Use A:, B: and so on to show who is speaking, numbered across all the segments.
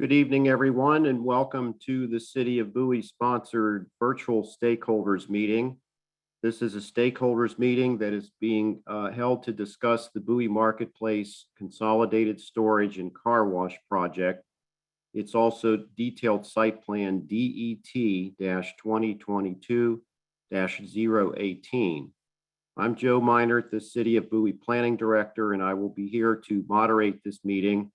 A: Good evening, everyone, and welcome to the City of Bowie sponsored virtual stakeholders meeting. This is a stakeholders meeting that is being held to discuss the Bowie Marketplace Consolidated Storage and Car Wash Project. It's also detailed site plan DET-2022-018. I'm Joe Minert, the City of Bowie Planning Director, and I will be here to moderate this meeting.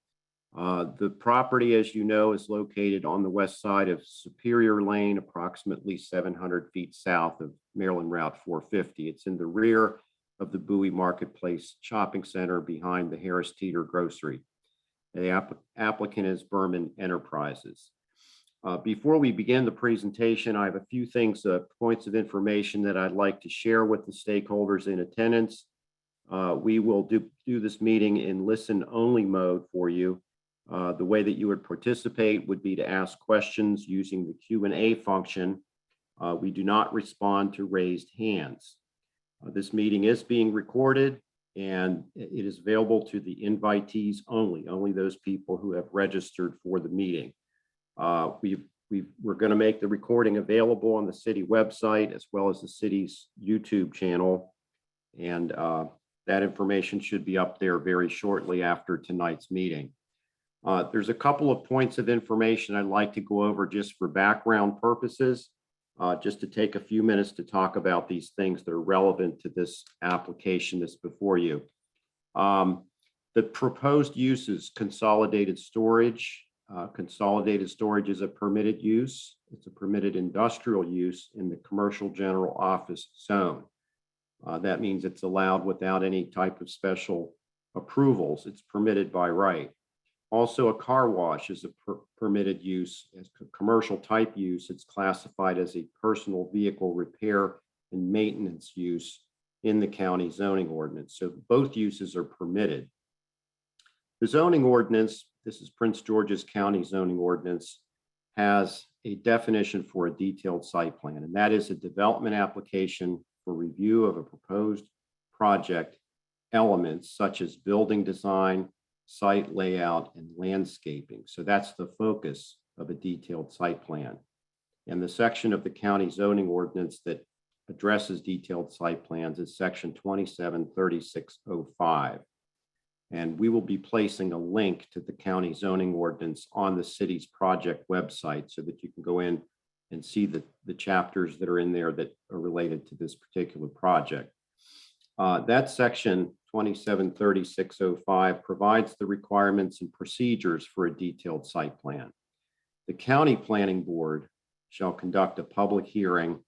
A: The property, as you know, is located on the west side of Superior Lane, approximately 700 feet south of Maryland Route 450. It's in the rear of the Bowie Marketplace Shopping Center behind the Harris Teeter Grocery. The applicant is Berman Enterprises. Before we begin the presentation, I have a few things, points of information that I'd like to share with the stakeholders in attendance. We will do this meeting in listen-only mode for you. The way that you would participate would be to ask questions using the Q&A function. We do not respond to raised hands. This meeting is being recorded and it is available to the invitees only those people who have registered for the meeting. We're going to make the recording available on the city website as well as the city's YouTube channel. And that information should be up there very shortly after tonight's meeting. There's a couple of points of information I'd like to go over just for background purposes, just to take a few minutes to talk about these things that are relevant to this application that's before you. The proposed use is consolidated storage. Consolidated storage is a permitted use. It's a permitted industrial use in the commercial general office zone. That means it's allowed without any type of special approvals. It's permitted by right. Also, a car wash is a permitted use. As commercial type use, it's classified as a personal vehicle repair and maintenance use in the county zoning ordinance. So both uses are permitted. The zoning ordinance, this is Prince George's County zoning ordinance, has a definition for a detailed site plan, and that is a development application for review of a proposed project elements such as building design, site layout, and landscaping. So that's the focus of a detailed site plan. And the section of the county zoning ordinance that addresses detailed site plans is section 273605. And we will be placing a link to the county zoning ordinance on the city's project website so that you can go in and see the chapters that are in there that are related to this particular project. That section 273605 provides the requirements and procedures for a detailed site plan. The county planning board shall conduct a public hearing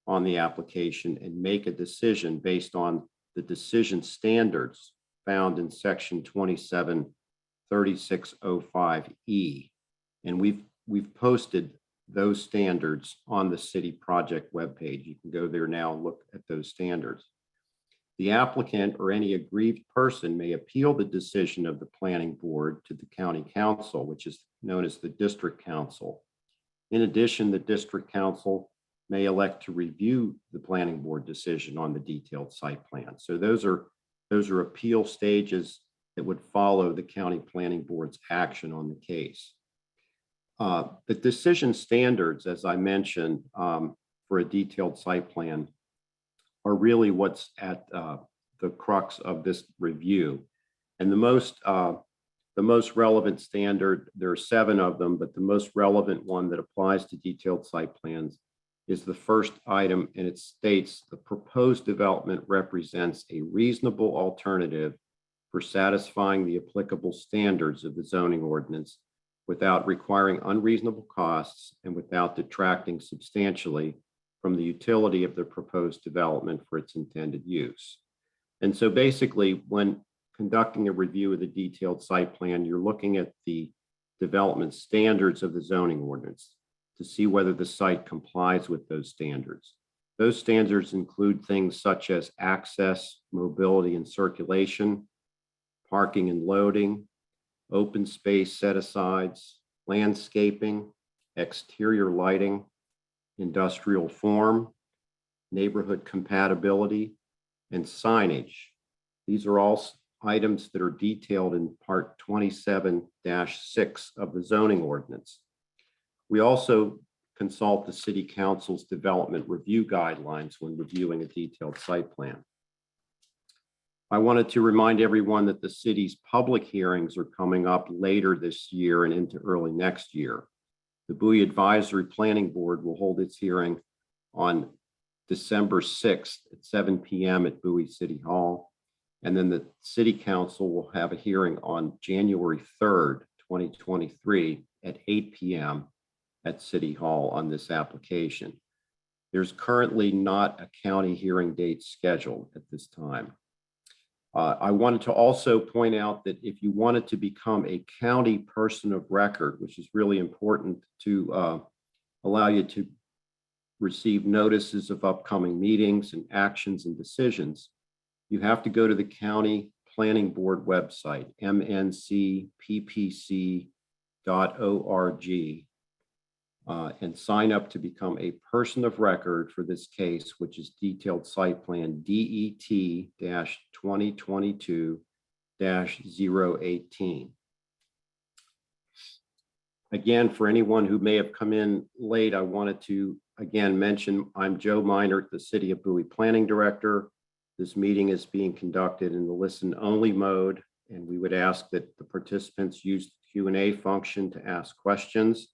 A: on the application and make a decision based on the decision standards found in section 273605E. And we've posted those standards on the city project webpage. You can go there now and look at those standards. The applicant or any aggrieved person may appeal the decision of the planning board to the county council, which is known as the district council. In addition, the district council may elect to review the planning board decision on the detailed site plan. So those are appeal stages that would follow the county planning board's action on the case. The decision standards, as I mentioned, for a detailed site plan are really what's at the crux of this review. And the most relevant standard, there are 7 of them, but the most relevant one that applies to detailed site plans is the first item, and it states the proposed development represents a reasonable alternative for satisfying the applicable standards of the zoning ordinance without requiring unreasonable costs and without detracting substantially from the utility of the proposed development for its intended use. And so basically, when conducting a review of the detailed site plan, you're looking at the development standards of the zoning ordinance to see whether the site complies with those standards. Those standards include things such as access, mobility, and circulation, parking and loading, open space set-asides, landscaping, exterior lighting, industrial form, neighborhood compatibility, and signage. These are all items that are detailed in Part 27-6 of the zoning ordinance. We also consult the City Council's development review guidelines when reviewing a detailed site plan. I wanted to remind everyone that the city's public hearings are coming up later this year and into early next year. The Bowie Advisory Planning Board will hold its hearing on December 6th at 7 p.m. at Bowie City Hall. And then the City Council will have a hearing on January 3rd, 2023 at 8 p.m. at City Hall on this application. There's currently not a county hearing date scheduled at this time. I wanted to also point out that if you wanted to become a county person of record, which is really important to allow you to receive notices of upcoming meetings and actions and decisions, you have to go to the County Planning Board website, mncppc.org, and sign up to become a person of record for this case, which is Detailed Site Plan DET-2022-018. Again, for anyone who may have come in late, I wanted to again mention I'm Joe Minert, the City of Bowie Planning Director. This meeting is being conducted in the listen-only mode, and we would ask that the participants use the Q&A function to ask questions.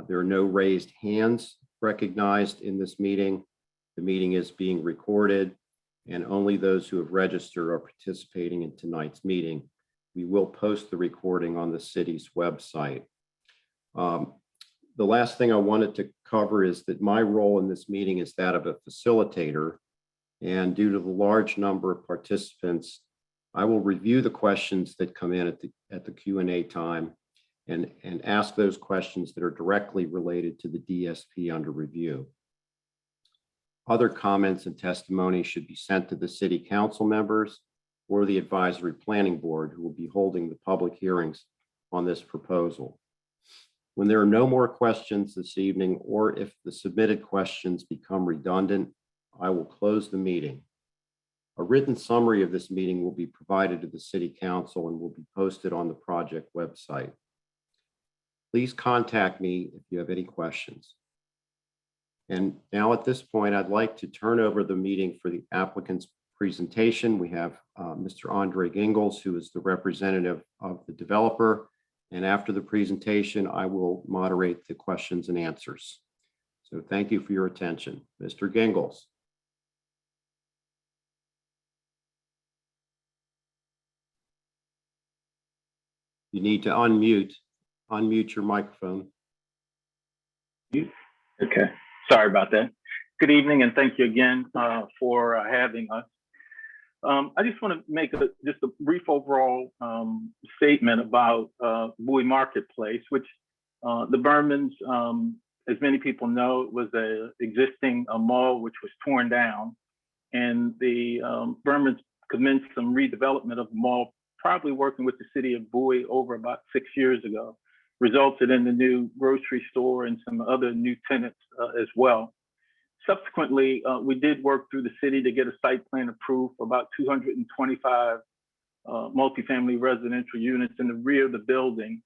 A: There are no raised hands recognized in this meeting. The meeting is being recorded, and only those who have registered are participating in tonight's meeting. We will post the recording on the city's website. The last thing I wanted to cover is that my role in this meeting is that of a facilitator. And due to the large number of participants, I will review the questions that come in at the Q&A time and ask those questions that are directly related to the DSP under review. Other comments and testimony should be sent to the City Council members or the Advisory Planning Board, who will be holding the public hearings on this proposal. When there are no more questions this evening, or if the submitted questions become redundant, I will close the meeting. A written summary of this meeting will be provided to the City Council and will be posted on the project website. Please contact me if you have any questions. And now at this point, I'd like to turn over the meeting for the applicant's presentation. We have Mr. Andre Gingles, who is the representative of the developer. And after the presentation, I will moderate the questions and answers. So thank you for your attention. Mr. Gingles. You need to unmute your microphone.
B: Okay, sorry about that. Good evening, and thank you again for having us. I just want to make just a brief overall statement about Bowie Marketplace, which the Bermans, as many people know, it was an existing mall which was torn down, and the Bermans commenced some redevelopment of the mall, probably working with the city of Bowie over about 6 years ago, resulted in the new grocery store and some other new tenants as well. Subsequently, we did work through the city to get a site plan approved for about 225 multifamily residential units in the rear of the building.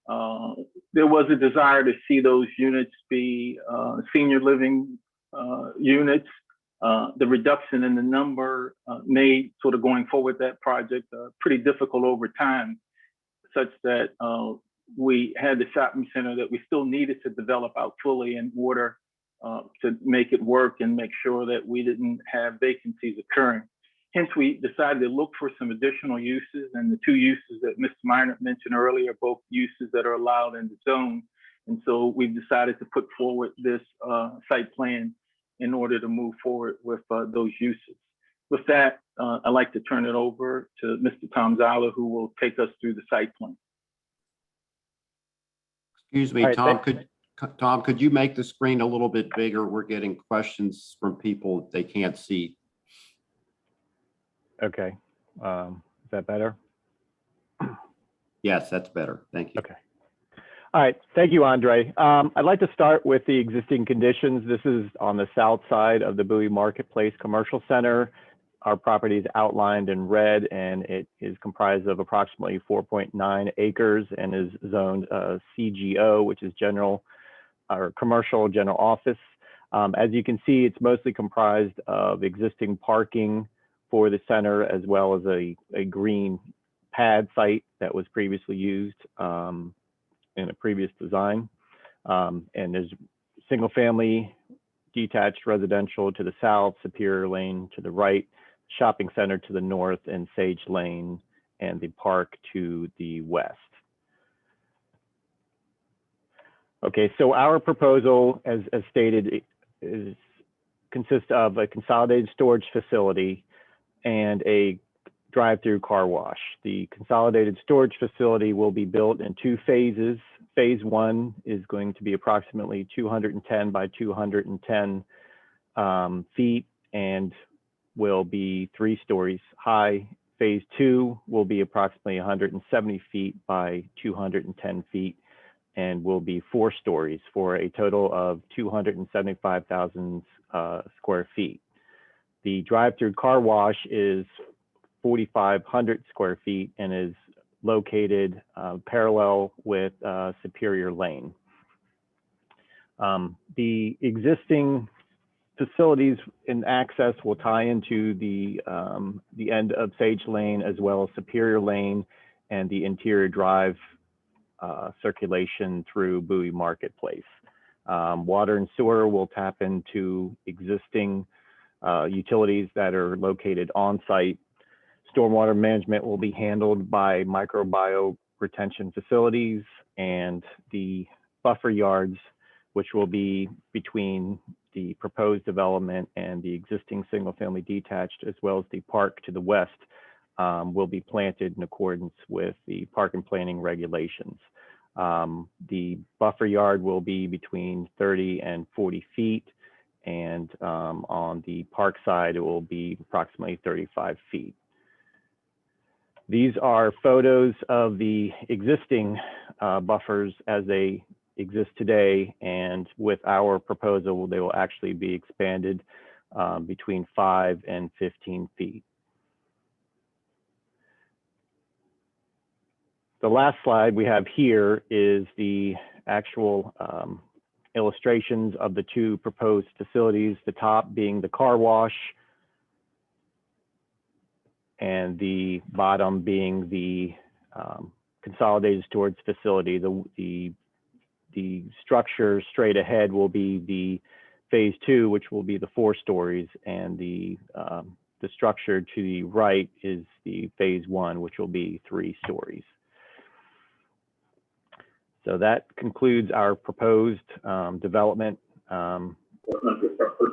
B: There was a desire to see those units be senior living units. The reduction in the number made sort of going forward that project pretty difficult over time, such that we had the shopping center that we still needed to develop out fully in order to make it work and make sure that we didn't have vacancies occurring. Hence, we decided to look for some additional uses, and the two uses that Mr. Minert mentioned earlier are both uses that are allowed in the zone. And so we've decided to put forward this site plan in order to move forward with those uses. With that, I'd like to turn it over to Mr. Tom Zoller, who will take us through the site plan.
A: Excuse me, Tom, could you make the screen a little bit bigger? We're getting questions from people they can't see.
C: Okay, is that better?
A: Yes, that's better. Thank you.
C: Okay. All right, thank you, Andre. I'd like to start with the existing conditions. This is on the south side of the Bowie Marketplace Commercial Center. our property is outlined in red, and it is comprised of approximately 4.9 acres and is zoned CGO, which is general or commercial general office. As you can see, it's mostly comprised of existing parking for the center, as well as a green pad site that was previously used in a previous design. And there's single family detached residential to the south, Superior Lane to the right, shopping center to the north, and Sage Lane and the park to the west. Okay, so our proposal, as stated, consists of a consolidated storage facility and a drive-through car wash. The consolidated storage facility will be built in 2 phases. Phase 1 is going to be approximately 210 by 210 feet and will be 3 stories high. Phase 2 will be approximately 170 feet by 210 feet and will be 4 stories for a total of 275,000 square feet. The drive-through car wash is 4,500 square feet and is located parallel with Superior Lane. The existing facilities and access will tie into the end of Sage Lane as well as Superior Lane and the interior drive circulation through Bowie Marketplace. Water and sewer will tap into existing utilities that are located on site. Stormwater management will be handled by microbiome retention facilities, and the buffer yards, which will be between the proposed development and the existing single family detached, as well as the park to the west, will be planted in accordance with the park and planning regulations. The buffer yard will be between 30 and 40 feet, and on the park side, it will be approximately 35 feet. These are photos of the existing buffers as they exist today, and with our proposal, they will actually be expanded between 5 and 15 feet. The last slide we have here is the actual illustrations of the 2 proposed facilities, the top being the car wash and the bottom being the consolidated storage facility. The structure straight ahead will be the phase 2, which will be the 4 stories, and the structure to the right is the phase 1, which will be 3 stories. So that concludes our proposed development.
D: 400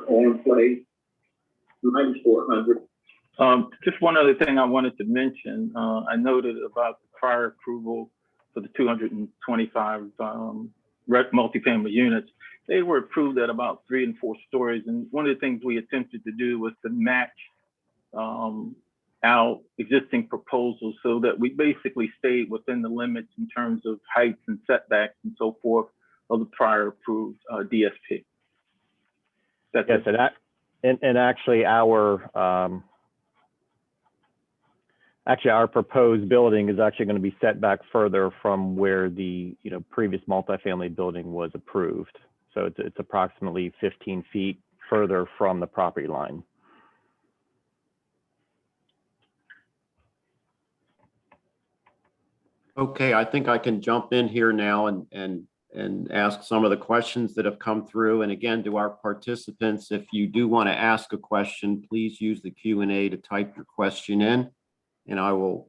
D: on play, 9,400.
B: Just one other thing I wanted to mention. I noted about the prior approval for the 225 multifamily units. They were approved at about 3 and 4 stories. And one of the things we attempted to do was to match our existing proposals so that we basically stayed within the limits in terms of heights and setbacks and so forth of the prior approved DSP.
C: Yes, and actually our proposed building is actually going to be set back further from where the previous multifamily building was approved. So it's approximately 15 feet further from the property line.
A: Okay, I think I can jump in here now and ask some of the questions that have come through. And again, to our participants, if you do want to ask a question, please use the Q&A to type your question in, and I will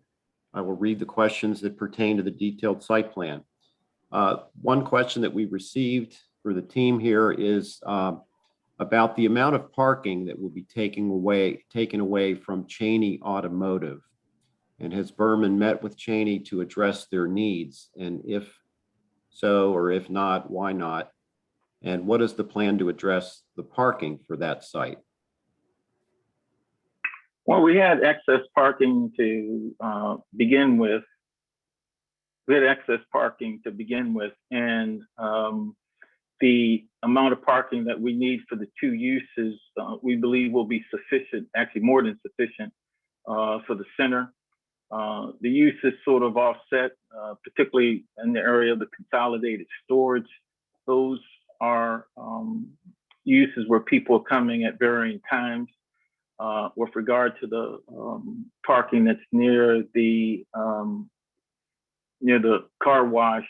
A: read the questions that pertain to the detailed site plan. One question that we received for the team here is about the amount of parking that will be taken away from Cheney Automotive. And has Berman met with Cheney to address their needs? And if so, or if not, why not? And what is the plan to address the parking for that site?
B: Well, we had excess parking to begin with. And the amount of parking that we need for the two uses, we believe will be sufficient, actually more than sufficient for the center. The use is sort of offset, particularly in the area of the consolidated storage. Those are uses where people are coming at varying times. With regard to the parking that's near the car wash,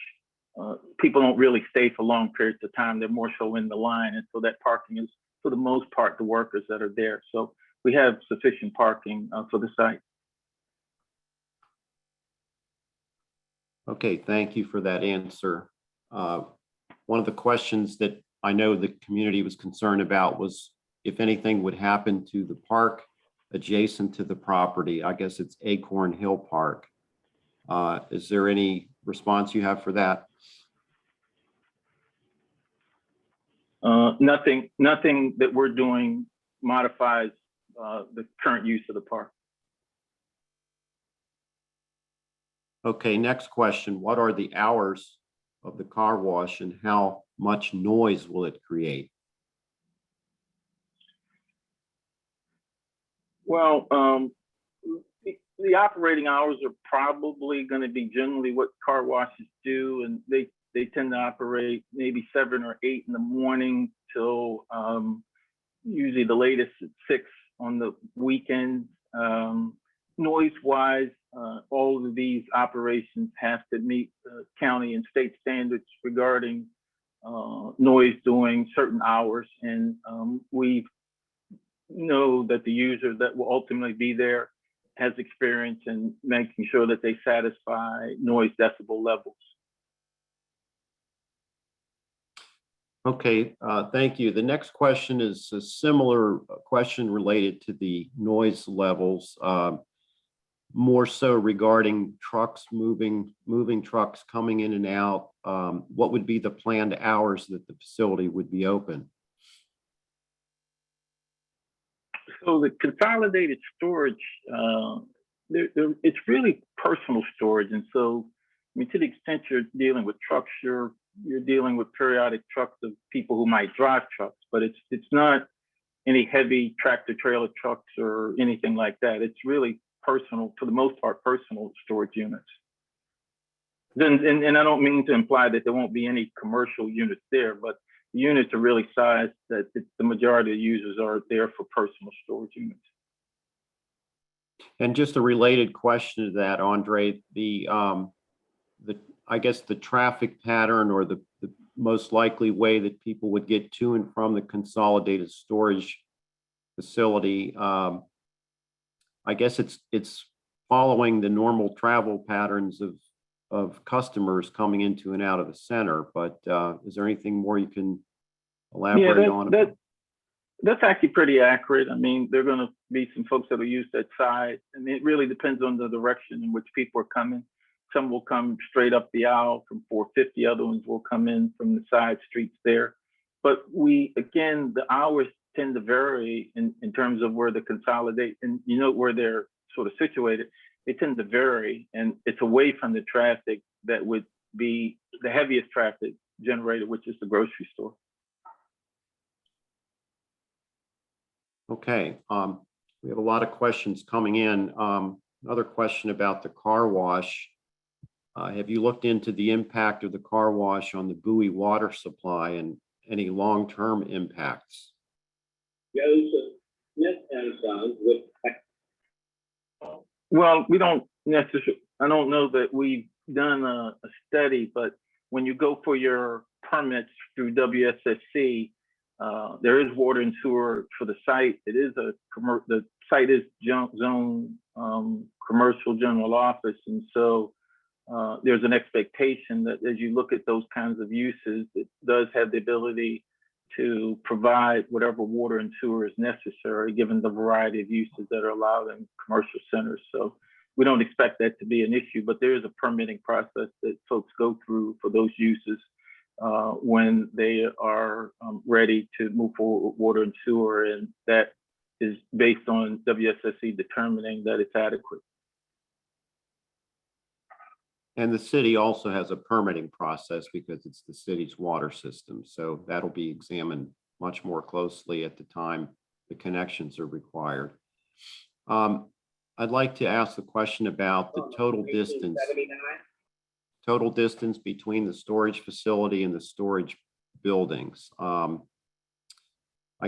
B: people don't really stay for long periods of time. They're more so in the line, and so that parking is, for the most part, the workers that are there. So we have sufficient parking for the site.
A: Okay, thank you for that answer. One of the questions that I know the community was concerned about was if anything would happen to the park adjacent to the property. I guess it's Acorn Hill Park. Is there any response you have for that?
B: Nothing that we're doing modifies the current use of the park.
A: Okay, next question. What are the hours of the car wash and how much noise will it create?
B: Well, the operating hours are probably going to be generally what car washes do, and they tend to operate maybe 7 or 8 in the morning till usually the latest at 6 on the weekends. Noise-wise, all of these operations have to meet county and state standards regarding noise during certain hours, and we know that the user that will ultimately be there has experience in making sure that they satisfy noise decibel levels.
A: Okay, thank you. The next question is a similar question related to the noise levels, more so regarding trucks moving trucks coming in and out. What would be the planned hours that the facility would be open?
B: So the consolidated storage, it's really personal storage. And so, I mean, to the extent you're dealing with trucks, you're dealing with periodic trucks of people who might drive trucks, but it's not any heavy tractor trailer trucks or anything like that. It's really personal, for the most part, personal storage units. And I don't mean to imply that there won't be any commercial units there, but the units are really sized that the majority of users are there for personal storage units.
A: And just a related question to that, Andre, I guess the traffic pattern or the most likely way that people would get to and from the consolidated storage facility, I guess it's following the normal travel patterns of customers coming into and out of the center, but is there anything more you can elaborate on?
B: That's actually pretty accurate. I mean, there are going to be some folks that will use that side, and it really depends on the direction in which people are coming. Some will come straight up the aisle from 450, other ones will come in from the side streets there. But again, the hours tend to vary in terms of where the consolidate, and where they're sort of situated. They tend to vary, and it's away from the traffic that would be the heaviest traffic generated, which is the grocery store.
A: Okay, we have a lot of questions coming in. Another question about the car wash. Have you looked into the impact of the car wash on the Bowie water supply and any long-term impacts?
B: Well, we don't necessarily, I don't know that we've done a study, but when you go for your permits through WSSC, there is water and sewer for the site. It is the site is zone commercial general office, and so there's an expectation that as you look at those kinds of uses, it does have the ability to provide whatever water and sewer is necessary, given the variety of uses that are allowed in commercial centers. So we don't expect that to be an issue, but there is a permitting process that folks go through for those uses when they are ready to move forward with water and sewer, and that is based on WSSC determining that it's adequate.
A: And the city also has a permitting process because it's the city's water system. So that'll be examined much more closely at the time the connections are required. I'd like to ask the question about the total distance between the storage facility and the storage buildings. I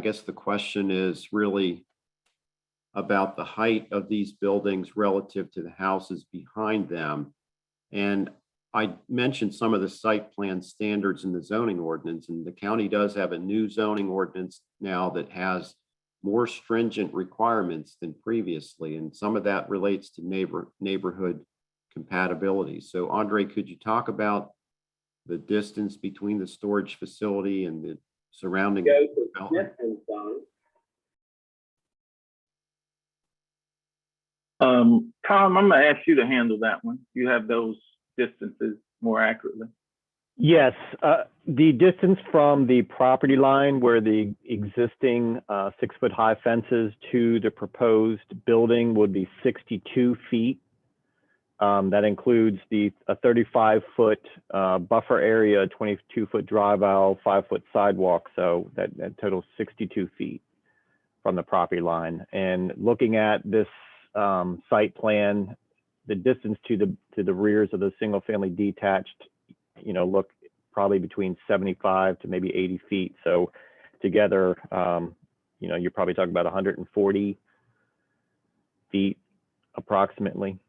A: guess the question is really about the height of these buildings relative to the houses behind them. And I mentioned some of the site plan standards in the zoning ordinance, and the county does have a new zoning ordinance now that has more stringent requirements than previously. And some of that relates to neighborhood compatibility. So Andre, could you talk about the distance between the storage facility and the surrounding development?
B: Tom, I'm gonna ask you to handle that one. You have those distances more accurately.
C: Yes, the distance from the property line where the existing 6-foot high fences to the proposed building would be 62 feet. That includes a 35-foot buffer area, 22-foot drive aisle, 5-foot sidewalk. So that totals 62 feet from the property line. And looking at this site plan, the distance to the rears of the single-family detached, look probably between 75 to maybe 80 feet. So together, you're probably talking about 140 feet approximately.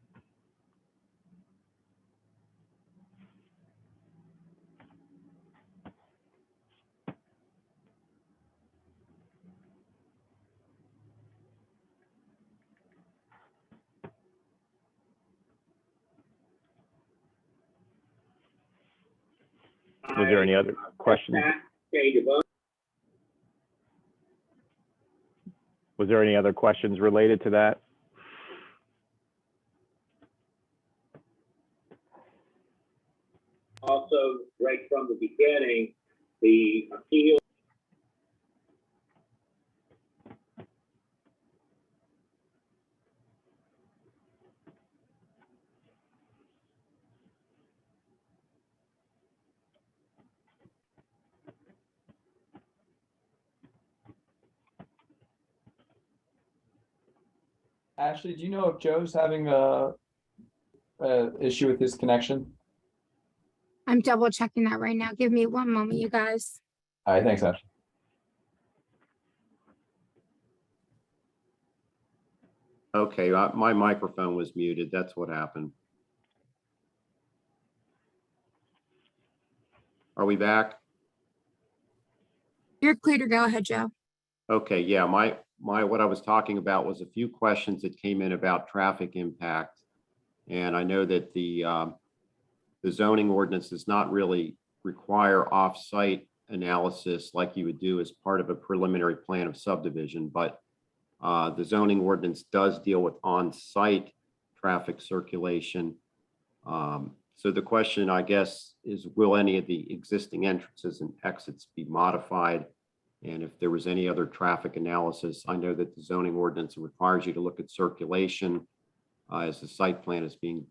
C: Was there any other questions? Was there any other questions related to that?
D: Also, right from the beginning, the appeal.
E: Ashley, do you know if Joe's having a issue with his connection?
F: I'm double checking that right now. Give me one moment, you guys.
E: All right, thanks, Ashley.
A: Okay, my microphone was muted. That's what happened. Are we back?
F: You're clear to go ahead, Joe.
A: Okay, yeah, what I was talking about was a few questions that came in about traffic impact. And I know that the zoning ordinance does not really require off-site analysis like you would do as part of a preliminary plan of subdivision, but the zoning ordinance does deal with on-site traffic circulation. So the question, I guess, is will any of the existing entrances and exits be modified? And if there was any other traffic analysis, I know that the zoning ordinance requires you to look at circulation as the site plan is being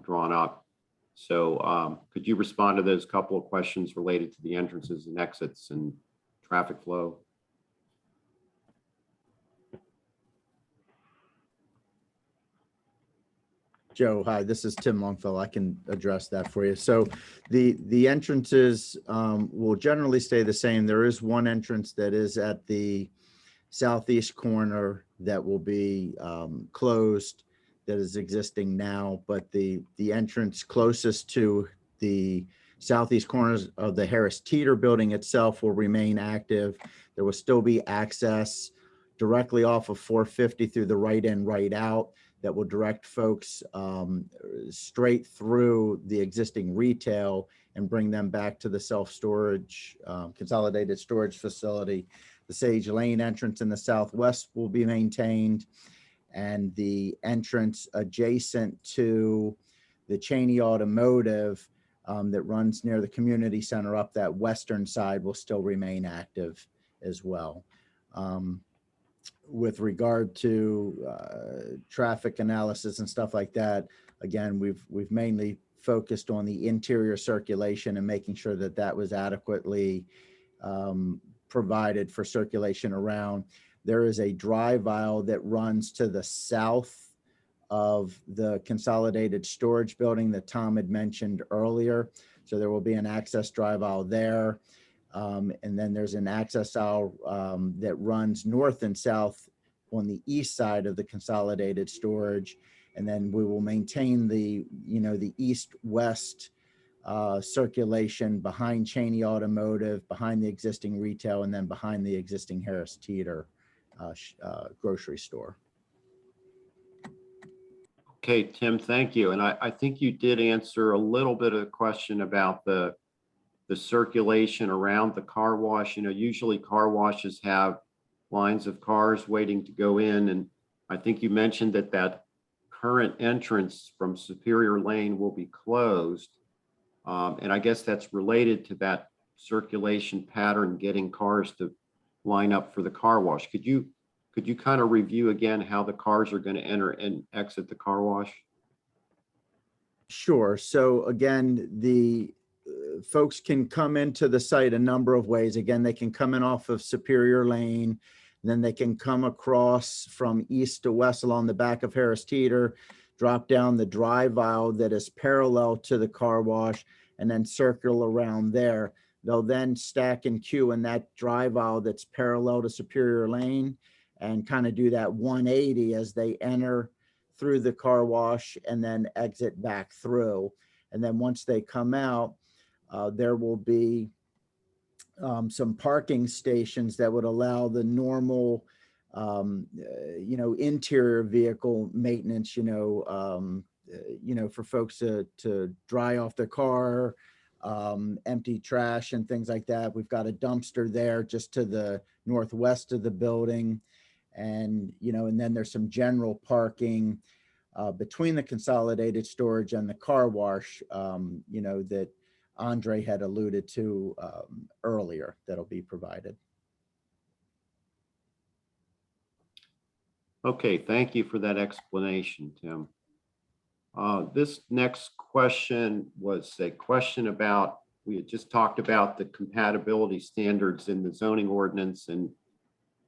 A: drawn up. So could you respond to those couple of questions related to the entrances and exits and traffic flow?
G: Joe, hi, this is Tim Longfellow. I can address that for you. So the entrances will generally stay the same. There is one entrance that is at the southeast corner that will be closed, that is existing now, but the entrance closest to the southeast corners of the Harris Teeter building itself will remain active. There will still be access directly off of 450 through the right in, right out, that will direct folks straight through the existing retail and bring them back to the self-storage, consolidated storage facility. The Sage Lane entrance in the southwest will be maintained, and the entrance adjacent to the Cheney Automotive that runs near the community center up that western side will still remain active as well. With regard to traffic analysis and stuff like that, again, we've mainly focused on the interior circulation and making sure that that was adequately provided for circulation around. There is a drive aisle that runs to the south of the consolidated storage building that Tom had mentioned earlier. So there will be an access drive aisle there. And then there's an access aisle that runs north and south on the east side of the consolidated storage. And then we will maintain the, the east-west circulation behind Cheney Automotive, behind the existing retail, and then behind the existing Harris Teeter grocery store.
A: Okay, Tim, thank you. And I think you did answer a little bit of the question about the circulation around the car wash. Usually car washes have lines of cars waiting to go in. And I think you mentioned that current entrance from Superior Lane will be closed. And I guess that's related to that circulation pattern, getting cars to line up for the car wash. Could you kind of review again how the cars are going to enter and exit the car wash?
G: Sure. So again, the folks can come into the site a number of ways. Again, they can come in off of Superior Lane, then they can come across from east to west along the back of Harris Teeter, drop down the drive aisle that is parallel to the car wash, and then circle around there. They'll then stack and queue in that drive aisle that's parallel to Superior Lane and kind of do that 180 as they enter through the car wash and then exit back through. And then once they come out, there will be some parking stations that would allow the normal, interior vehicle maintenance, for folks to dry off their car, empty trash and things like that. We've got a dumpster there just to the northwest of the building. And, and then there's some general parking between the consolidated storage and the car wash, that Andre had alluded to earlier that'll be provided.
A: Okay, thank you for that explanation, Tim. This next question was a question about, we had just talked about the compatibility standards in the zoning ordinance, and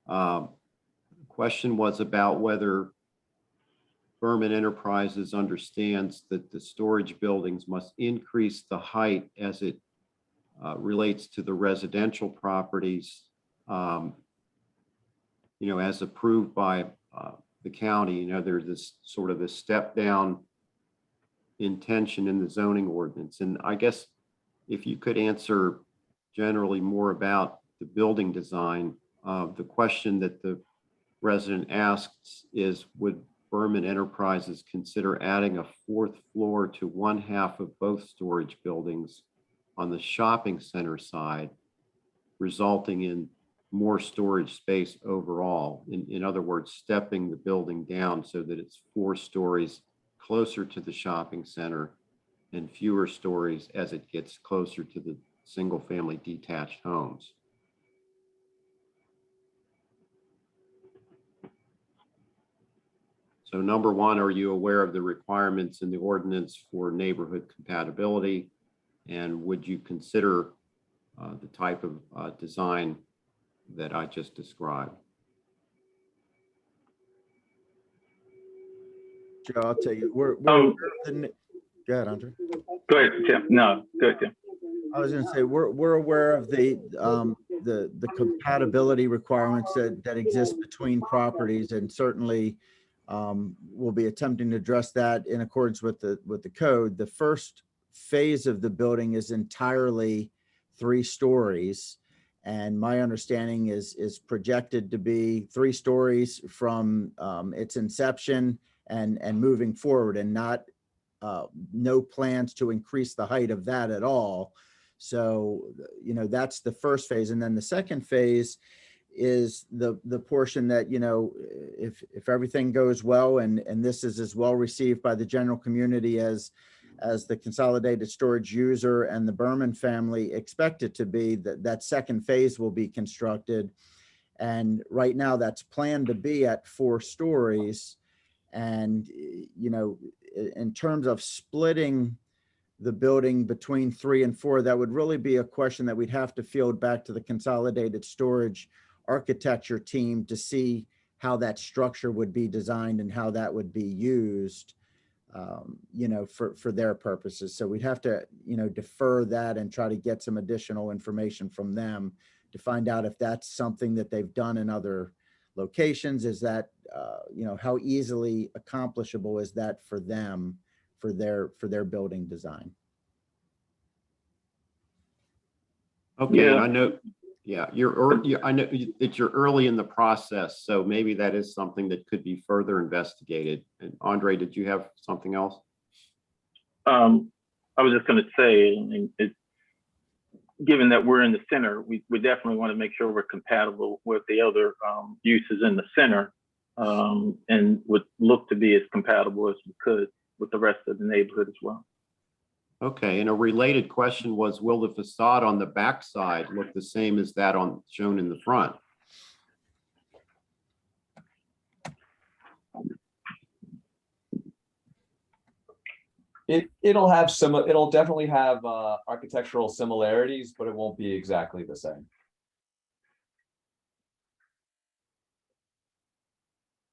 A: the question was about whether Berman Enterprises understands that the storage buildings must increase the height as it relates to the residential properties, as approved by the county. There's this sort of this step down intention in the zoning ordinance. And I guess if you could answer generally more about the building design, the question that the resident asks is, would Berman Enterprises consider adding a fourth floor to one half of both storage buildings on the shopping center side, resulting in more storage space overall? In other words, stepping the building down so that it's 4 stories closer to the shopping center and fewer stories as it gets closer to the single family detached homes. So number one, are you aware of the requirements in the ordinance for neighborhood compatibility? And would you consider the type of design that I just described?
G: Joe, I'll tell you, we're
B: Go
G: ahead, Andre.
B: Go ahead, Tim. No, go ahead, Tim.
G: I was going to say, we're aware of the compatibility requirements that exist between properties, and certainly we'll be attempting to address that in accordance with the code. The first phase of the building is entirely 3 stories, and my understanding is projected to be 3 stories from its inception and moving forward, and no plans to increase the height of that at all. So, that's the first phase. And then the second phase is the portion that, if everything goes well and this is as well received by the general community as the consolidated storage user and the Berman family expect it to be, that second phase will be constructed. And right now that's planned to be at 4 stories. And, in terms of splitting the building between 3 and 4, that would really be a question that we'd have to field back to the Consolidated Storage architecture team to see how that structure would be designed and how that would be used, for their purposes. So we'd have to, defer that and try to get some additional information from them to find out if that's something that they've done in other locations. Is that, how easily accomplishable is that for them, for their building design?
A: Okay, and
B: Yeah.
A: I know, yeah, I know that you're early in the process, so maybe that is something that could be further investigated. And Andre, did you have something else?
B: I was just going to say, given that we're in the center, we definitely want to make sure we're compatible with the other uses in the center, and would look to be as compatible as we could with the rest of the neighborhood as well.
A: Okay, and a related question was, will the facade on the backside look the same as that shown in the front?
E: It'll definitely have architectural similarities, but it won't be exactly the same.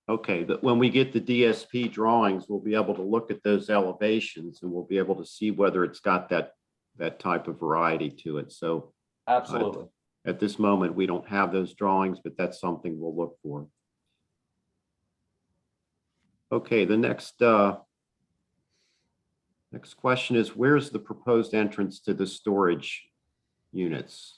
A: Okay, when we get the DSP drawings, we'll be able to look at those elevations and we'll be able to see whether it's got that type of variety to it. So
E: Absolutely.
A: at this moment, we don't have those drawings, but that's something we'll look for. Okay, the next question is, where's the proposed entrance to the storage units?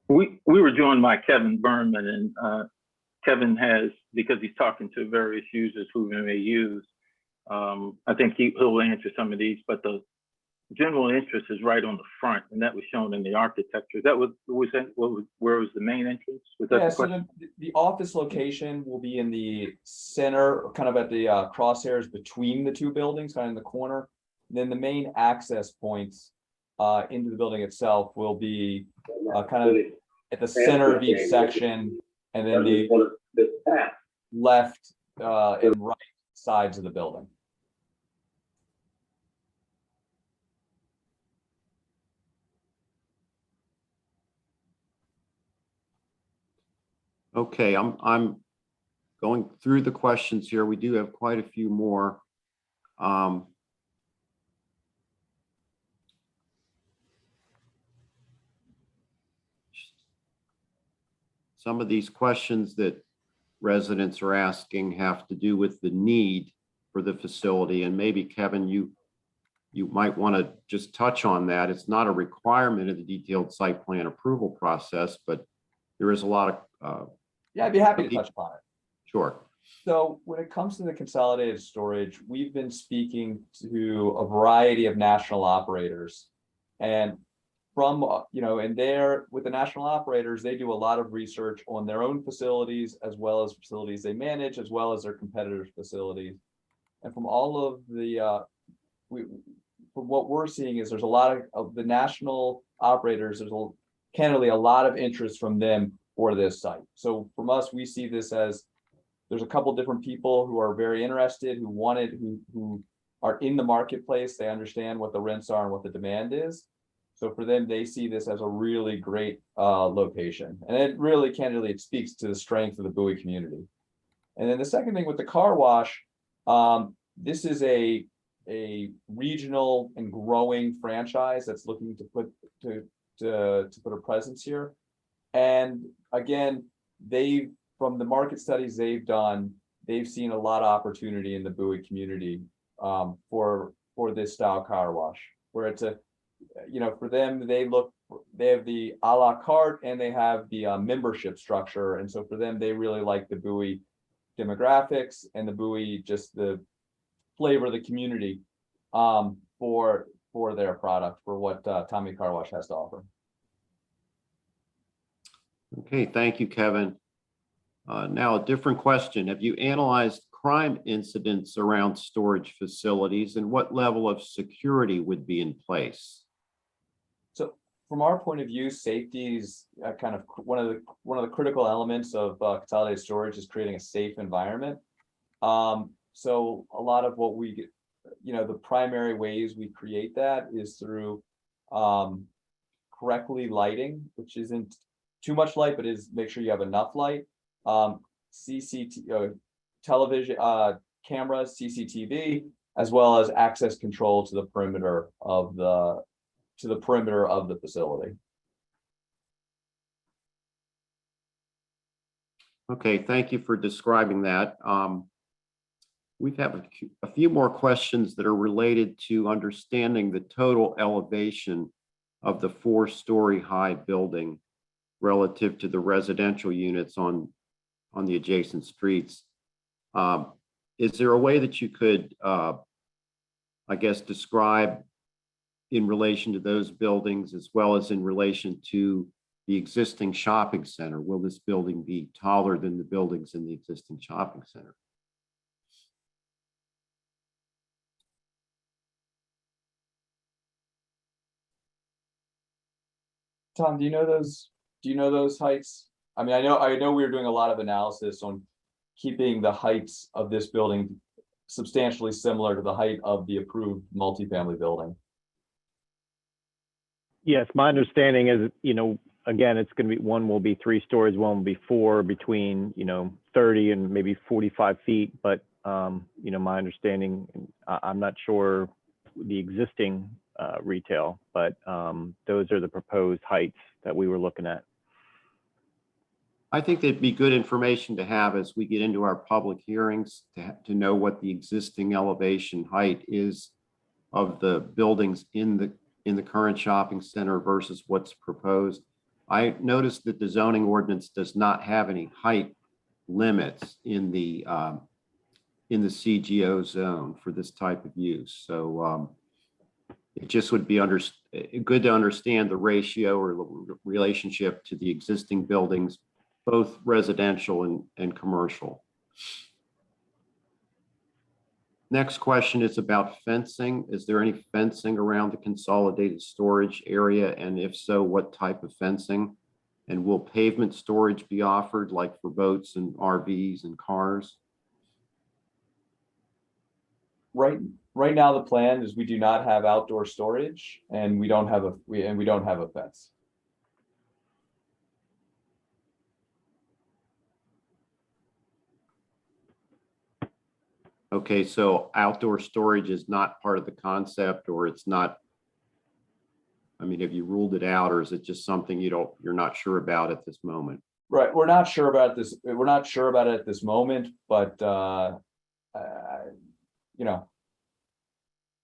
B: We were joined by Kevin Berman, and Kevin has, because he's talking to various users who we may use, I think he'll answer some of these, but the general interest is right on the front, and that was shown in the architecture. That was where was the main entrance? Was that
E: Yeah,
B: the
E: so
B: question?
E: the office location will be in the center, kind of at the crosshairs between the two buildings, kind of in the corner. And then the main access points into the building itself will be kind of at the center of each section, and then the left and right sides of the building.
A: Okay, I'm going through the questions here. We do have quite a few more. Some of these questions that residents are asking have to do with the need for the facility, and maybe Kevin, you might want to just touch on that. It's not a requirement of the detailed site plan approval process, but there is a lot of
E: Yeah, I'd be happy to touch upon it.
A: Sure.
E: So when it comes to the consolidated storage, we've been speaking to a variety of national operators, and from, and there with the national operators, they do a lot of research on their own facilities as well as facilities they manage, as well as their competitors' facilities. And from all of the, from what we're seeing is there's a lot of the national operators, there's candidly a lot of interest from them for this site. So from us, we see this as there's a couple different people who are very interested, who want it, who are in the marketplace. They understand what the rents are and what the demand is. So for them, they see this as a really great location. And it really, candidly, it speaks to the strength of the Bowie community. And then the second thing with the car wash, this is a regional and growing franchise that's looking to put a presence here. And again, from the market studies they've done, they've seen a lot of opportunity in the Bowie community for this style car wash, where it's for them, they have the a la carte and they have the membership structure. And so for them, they really like the Bowie demographics and the Bowie, just the flavor of the community for their product, for what Tommy Car Wash has to offer.
A: Okay, thank you, Kevin. Now a different question. Have you analyzed crime incidents around storage facilities, and what level of security would be in place?
E: from our point of view, safety is kind of one of the critical elements of consolidated storage is creating a safe environment. So a lot of what we get, the primary ways we create that is through correctly lighting, which isn't too much light, but is make sure you have enough light. Television, cameras, CCTV, as well as access control to the perimeter of the facility.
A: Okay, thank you for describing that. We have a few more questions that are related to understanding the total elevation of the 4-story high building relative to the residential units on the adjacent streets. Is there a way that you could, I guess, describe in relation to those buildings as well as in relation to the existing shopping center? Will this building be taller than the buildings in the existing shopping center?
E: Tom, do you know those heights? I mean, I know we were doing a lot of analysis on keeping the heights of this building substantially similar to the height of the approved multifamily building.
C: Yes, my understanding is, again, it's going to be, one will be 3 stories, one will be 4, between, 30 and maybe 45 feet. But, my understanding, I'm not sure the existing retail, but those are the proposed heights that we were looking at.
A: I think that'd be good information to have as we get into our public hearings to know what the existing elevation height is of the buildings in the current shopping center versus what's proposed. I noticed that the zoning ordinance does not have any height limits in the CGO zone for this type of use. So it just would be good to understand the ratio or the relationship to the existing buildings, both residential and commercial. Next question is about fencing. Is there any fencing around the consolidated storage area? And if so, what type of fencing? And will pavement storage be offered, like for boats and RVs and cars?
E: Right now, the plan is we do not have outdoor storage, and we don't have a fence.
A: Okay, so outdoor storage is not part of the concept, or it's not. I mean, have you ruled it out, or is it just something you're not sure about at this moment?
E: Right, we're not sure about this. We're not sure about it at this moment, but I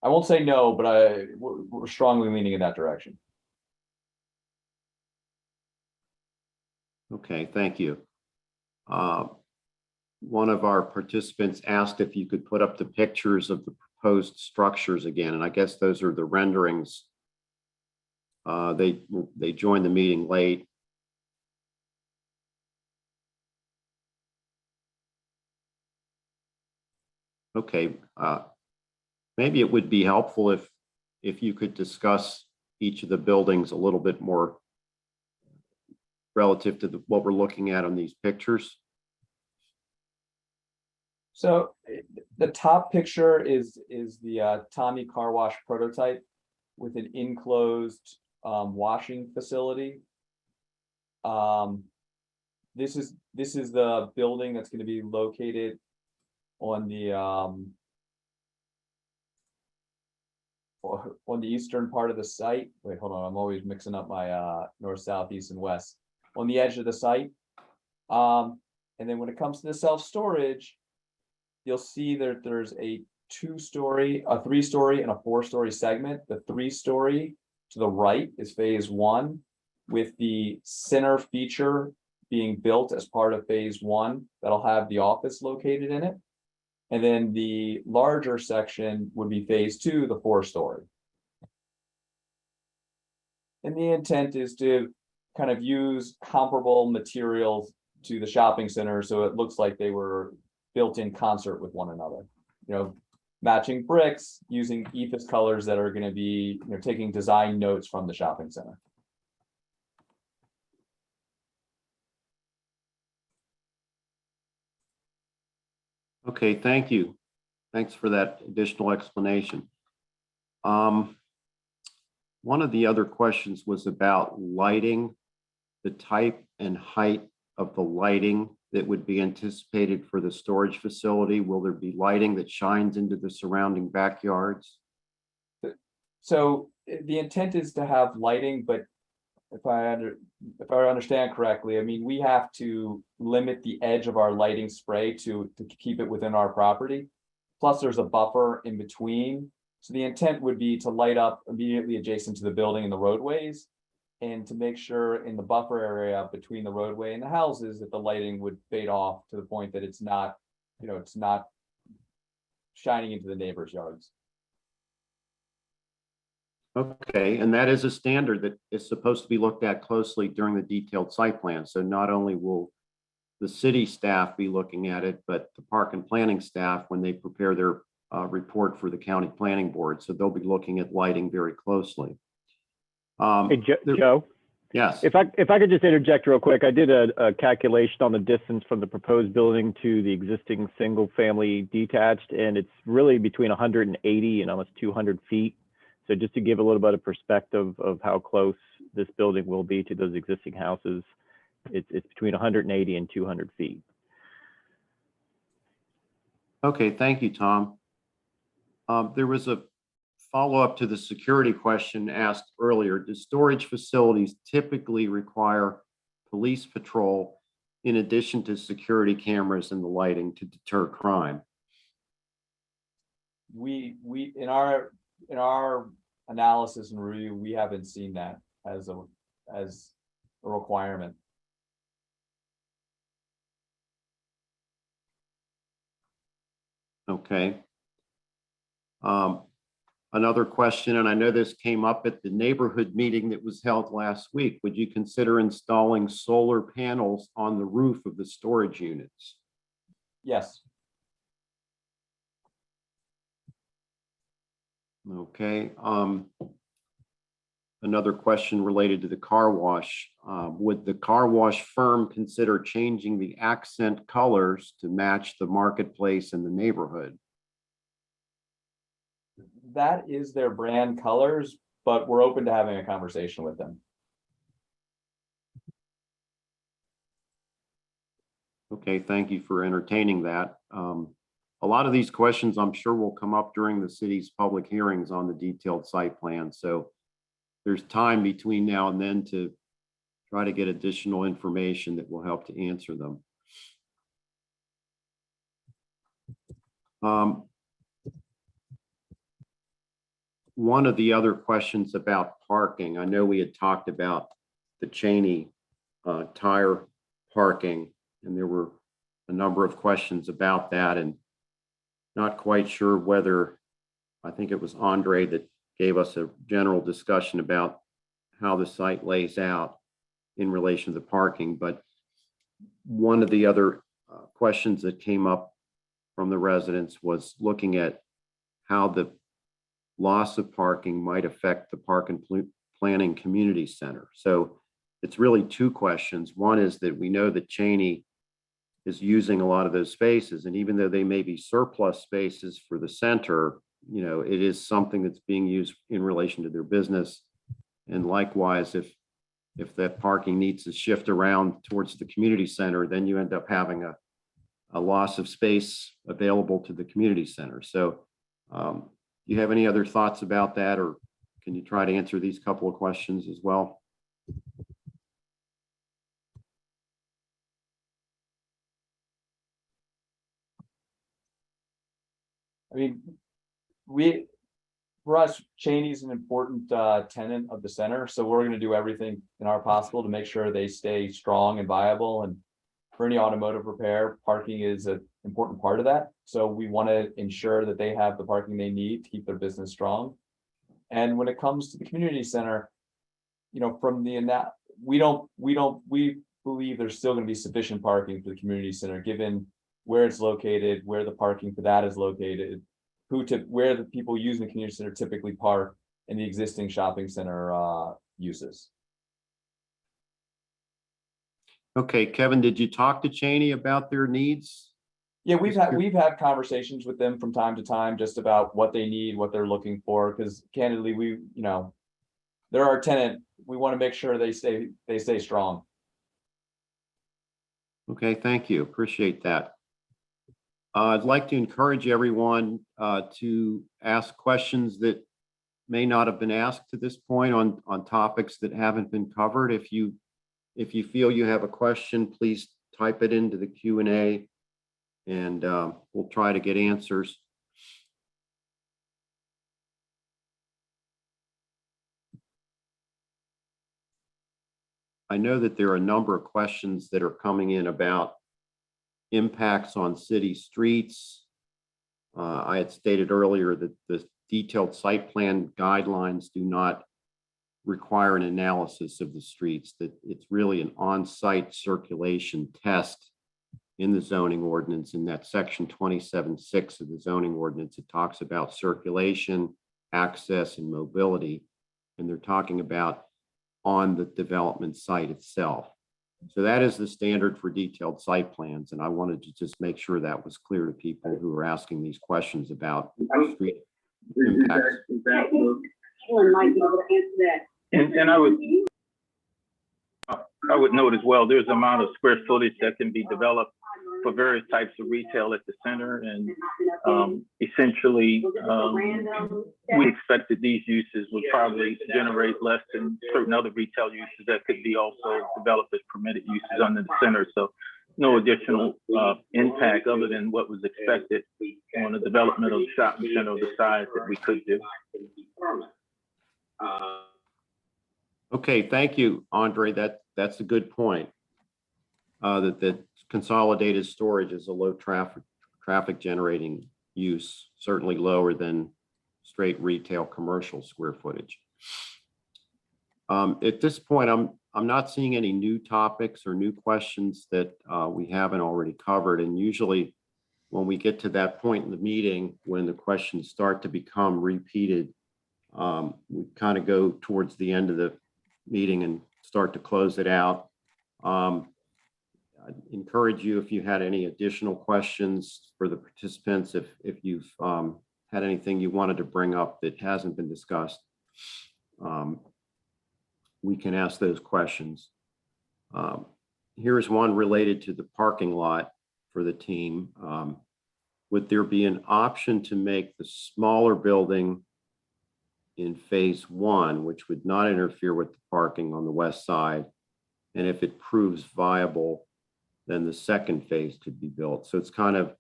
E: won't say no, but we're strongly leaning in that direction.
A: Okay, thank you. One of our participants asked if you could put up the pictures of the proposed structures again, and I guess those are the renderings. They joined the meeting late. Okay, maybe it would be helpful if you could discuss each of the buildings a little bit more relative to what we're looking at on these pictures.
E: So the top picture is the Tommy Car Wash prototype with an enclosed washing facility. This is the building that's going to be located on the eastern part of the site. Wait, hold on. I'm always mixing up my north, south, east, and west. On the edge of the site. And then when it comes to the self-storage, you'll see that there's a 2-story, a 3-story, and a 4-story segment. The 3-story to the right is phase 1, with the center feature being built as part of phase 1 that'll have the office located in it. And then the larger section would be phase 2, the 4-story. And the intent is to kind of use comparable materials to the shopping center, so it looks like they were built in concert with one another. Matching bricks, using ephes colors that are going to be taking design notes from the shopping center.
A: Okay, thank you. Thanks for that additional explanation. One of the other questions was about lighting, the type and height of the lighting that would be anticipated for the storage facility. Will there be lighting that shines into the surrounding backyards?
E: So the intent is to have lighting, but if I understand correctly, I mean, we have to limit the edge of our lighting spray to keep it within our property. Plus, there's a buffer in between. So the intent would be to light up immediately adjacent to the building and the roadways, and to make sure in the buffer area between the roadway and the houses that the lighting would fade off to the point that it's not, it's not shining into the neighbors' yards.
A: Okay, and that is a standard that is supposed to be looked at closely during the detailed site plan. So not only will the city staff be looking at it, but the park and planning staff when they prepare their report for the county planning board. So they'll be looking at lighting very closely.
C: Hey, Joe,
A: Yes.
C: if I could just interject real quick, I did a calculation on the distance from the proposed building to the existing single family detached, and it's really between 180 and almost 200 feet. So just to give a little bit of perspective of how close this building will be to those existing houses, it's between 180 and 200 feet.
A: Okay, thank you, Tom. There was a follow-up to the security question asked earlier. Do storage facilities typically require police patrol in addition to security cameras and the lighting to deter crime?
E: We in our analysis and review, we haven't seen that as a requirement.
A: Okay. Another question, and I know this came up at the neighborhood meeting that was held last week. Would you consider installing solar panels on the roof of the storage units?
E: Yes.
A: Okay. Another question related to the car wash. Would the car wash firm consider changing the accent colors to match the marketplace and the neighborhood?
E: That is their brand colors, but we're open to having a conversation with them.
A: Okay, thank you for entertaining that. A lot of these questions I'm sure will come up during the city's public hearings on the detailed site plan. So there's time between now and then to try to get additional information that will help to answer them. One of the other questions about parking, I know we had talked about the Cheney tire parking, and there were a number of questions about that, and not quite sure whether, I think it was Andre that gave us a general discussion about how the site lays out in relation to the parking. But one of the other questions that came up from the residents was looking at how the loss of parking might affect the park and planning community center. So it's really two questions. One is that we know that Cheney is using a lot of those spaces, and even though they may be surplus spaces for the center, it is something that's being used in relation to their business. And likewise, if that parking needs to shift around towards the community center, then you end up having a loss of space available to the community center. So do you have any other thoughts about that, or can you try to answer these couple of questions as well?
E: I mean, for us, Cheney's an important tenant of the center, so we're going to do everything in our possible to make sure they stay strong and viable. And for any automotive repair, parking is an important part of that. So we want to ensure that they have the parking they need to keep their business strong. And when it comes to the community center, from the we believe there's still going to be sufficient parking for the community center, given where it's located, where the parking for that is located, where the people using the community center typically park, and the existing shopping center uses.
A: Okay, Kevin, did you talk to Cheney about their needs
E: Yeah, we've had conversations with them from time to time just about what they need, what they're looking for, because candidly, they're our tenant. We want to make sure they stay strong.
A: Okay, thank you. Appreciate that. I'd like to encourage everyone to ask questions that may not have been asked to this point on topics that haven't been covered. If you feel you have a question, please type it into the Q&A and we'll try to get answers. I know that there are a number of questions that are coming in about impacts on city streets. I had stated earlier that the detailed site plan guidelines do not require an analysis of the streets, that it's really an on-site circulation test in the zoning ordinance. In that section 27.6 of the zoning ordinance, it talks about circulation, access, and mobility. And they're talking about on the development site itself. So that is the standard for detailed site plans. And I wanted to just make sure that was clear to people who are asking these questions about street impacts.
B: And I would note as well, there's amount of square footage that can be developed for various types of retail at the center. And essentially, we expect that these uses would probably generate less than certain other retail uses that could be also developed as permitted uses under the center. So no additional impact other than what was expected on the development of the shopping center of the size that we could do.
A: Okay, thank you, Andre. That's a good point. That consolidated storage is a low traffic generating use, certainly lower than straight retail commercial square footage. At this point, I'm not seeing any new topics or new questions that we haven't already covered. And usually when we get to that point in the meeting, when the questions start to become repeated, we kind of go towards the end of the meeting and start to close it out. I'd encourage you, if you had any additional questions for the participants, if you've had anything you wanted to bring up that hasn't been discussed, we can ask those questions. Here's one related to the parking lot for the team. Would there be an option to make the smaller building in phase 1, which would not interfere with the parking on the west side? And if it proves viable, then the second phase could be built. So it's kind of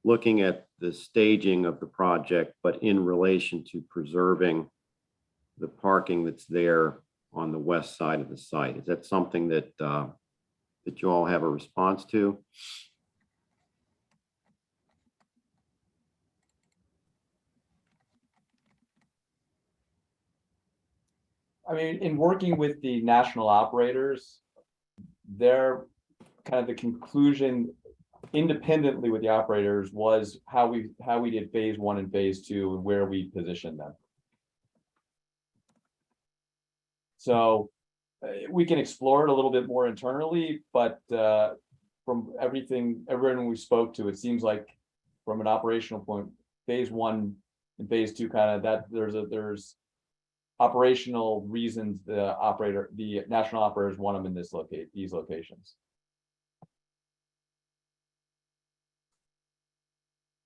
A: looking at the staging of the project, but in relation to preserving the parking that's there on the west side of the site. Is that something that that you all have a response to?
E: I mean, in working with the national operators, their kind of the conclusion independently with the operators was how we did phase 1 and phase 2 and where we positioned them. So we can explore it a little bit more internally, but from everyone we spoke to, it seems like from an operational point, phase 1 and phase 2 kind of that there's operational reasons the national operators want them in these locations.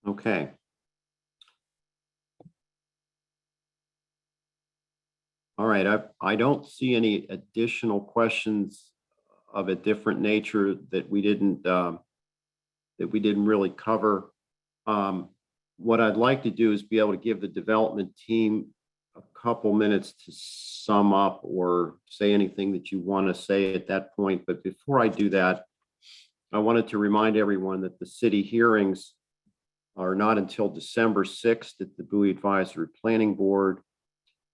A: Okay. All right, I don't see any additional questions of a different nature that we didn't really cover. What I'd like to do is be able to give the development team a couple minutes to sum up or say anything that you want to say at that point. But before I do that, I wanted to remind everyone that the city hearings are not until December 6th at the Bowie Advisory Planning Board.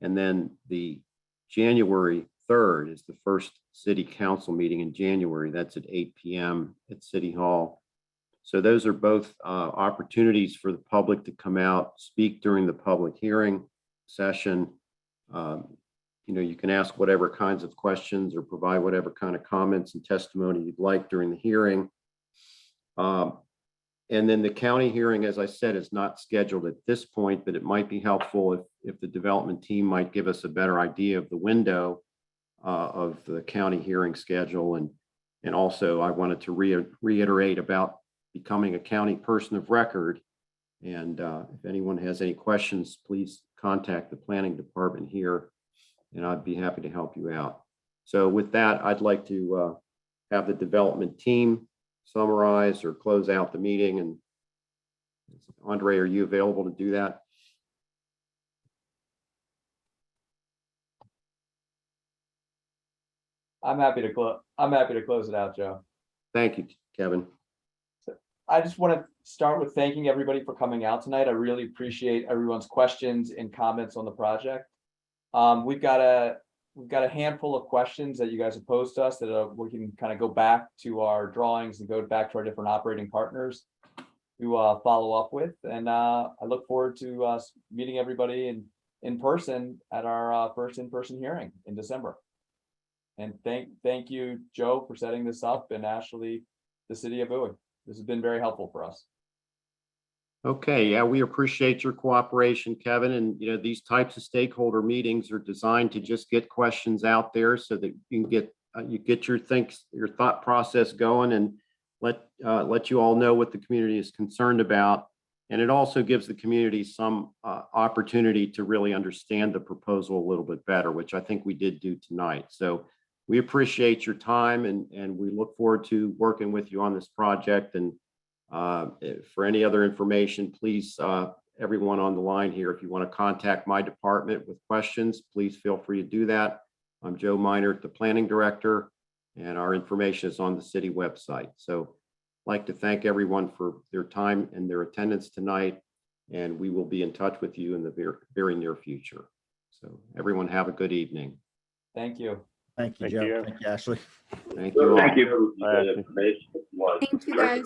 A: And then the January 3rd is the first city council meeting in January. That's at 8 p.m. at City Hall. So those are both opportunities for the public to come out, speak during the public hearing session. You can ask whatever kinds of questions or provide whatever kind of comments and testimony you'd like during the hearing. And then the county hearing, as I said, is not scheduled at this point, but it might be helpful if the development team might give us a better idea of the window of the county hearing schedule. And also I wanted to reiterate about becoming a county person of record. And if anyone has any questions, please contact the planning department here, and I'd be happy to help you out. So with that, I'd like to have the development team summarize or close out the meeting. And Andre, are you available to do that?
E: I'm happy to close it out, Joe.
A: Thank you, Kevin.
E: I just want to start with thanking everybody for coming out tonight. I really appreciate everyone's questions and comments on the project. We've got a handful of questions that you guys have posed to us that we can kind of go back to our drawings and go back to our different operating partners to follow up with. And I look forward to meeting everybody in person at our first in-person hearing in December. And thank you, Joe, for setting this up, and Ashley, the city of Bowie. This has been very helpful for us.
A: Okay, yeah, we appreciate your cooperation, Kevin. And these types of stakeholder meetings are designed to just get questions out there so that you can get your thought process going, and let you all know what the community is concerned about. And it also gives the community some opportunity to really understand the proposal a little bit better, which I think we did do tonight. So we appreciate your time, and we look forward to working with you on this project. And for any other information, please, everyone on the line here, if you want to contact my department with questions, please feel free to do that. I'm Joe Minert, the planning director, and our information is on the city website. So I'd like to thank everyone for their time and their attendance tonight, and we will be in touch with you in the very near future. So everyone have a good evening.
E: Thank you.
G: Thank you,
C: Thank
G: Joe.
C: you.
G: Thank you, Ashley.
A: Thank you all.
B: Thank you.
D: Information if you want.
F: Thank you, guys.